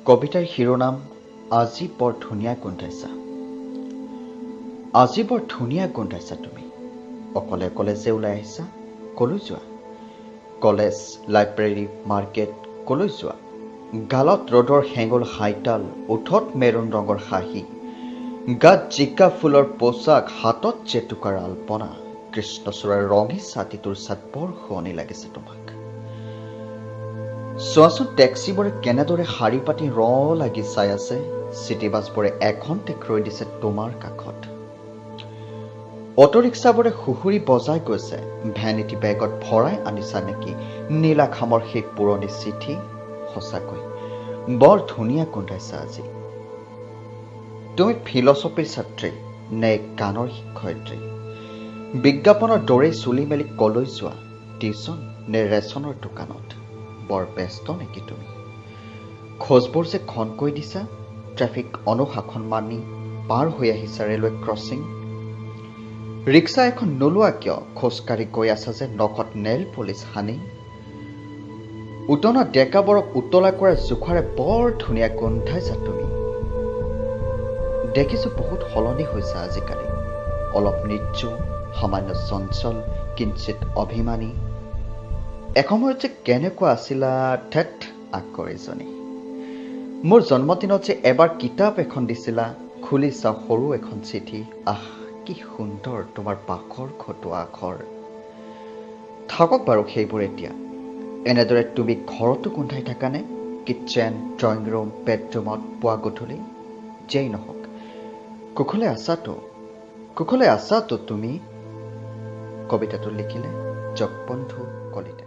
কবিতাৰ শিৰোনাম আজি বৰ ধুনীয়া গোন্ধাইছা। আজি বৰ ধুনীয়া গোন্ধাইছা তুমি। অকলে অকলে যে ওলাই আহিছা, কলৈ যোৱা? কলেজ, লাইব্ৰেৰী, মাৰ্কেট, কলৈ যোৱা? গালত ৰ'দৰ হেঙুল হাইতাল, ওঠত মেৰুণ ৰঙৰ হাঁহি, গাত জিকা ফুলৰ পোচাক, হাতত জেতুকাৰ আলপনা, কৃষ্ণচূড়াৰ ৰঙী ছাতিটোৰ ছাত বৰ শুৱনি লাগিছে তোমাক। চোৱাচোন টেক্সিবোৰে কেনেদৰে শাৰী পাতি লাগি চাই আছে, চিটি বাছবোৰে এখন্তেক ৰৈ দিছে তোমাৰ কাষত। অটোৰিক্সাবোৰে সুহুৰি বজাই গৈছে, ভেনিটি বেগত ভৰাই আনিছা নেকি নীলাখামৰ সেই পুৰণি চিঠি? সঁচাকৈ বৰ ধুনীয়া গোন্ধাইছা আজি। তুমি ফিলচফিৰ ছাত্ৰী নে গানৰ শিক্ষয়িত্ৰী? বিজ্ঞাপনৰ দৰেই চুলি মেলি কলৈ যোৱা? টিউচন নে ৰেচনৰ দোকানত? বৰ ব্যস্ত নেকি তুমি? খোজবোৰ যে ঘনকৈ দিছা, ট্ৰেফিক অনুশাসন মানি পাৰ হৈ আহিছা ৰেলৱে ক্ৰছিং। ৰিক্সা এখন নোলোৱা কিয়? খোজকাঢ়ি গৈ আছা যে নখত নেইল পলিচ সানি। উটনা ডেকাবোৰক উতলা কৰা জোখাৰে বৰ ধুনীয়া গোন্ধাইছা তুমি। দেখিছোঁ বহুত সলনি হৈছে আজিকালি, অলপ নিৰ্জু, সামান্য চঞ্চল, কিঞ্চিত অভিমানী। এসময়ত যে কেনেকুৱা আছিলা ঠেট আকৰিজনী। মোৰ জন্মদিনত যে এবাৰ কিতাপ এখন দিছিলা, খুলি চাওঁ সৰু এখন চিঠি। আহ, কি সুন্দৰ তোমাৰ পাখৰ খটোৱা আখৰ। থাকক বাৰু সেইবোৰ এতিয়া। এনেদৰে তুমি ঘৰতো গোন্ধাই থাকানে? কিটচেন, ড্ৰয়িং ৰুম, বেডৰুমত পুৱা গধূলি? যেই নহওক, কুশলে আছাতো তুমি? কবিতাটো লিখিলে জগবন্ধু কলিতা।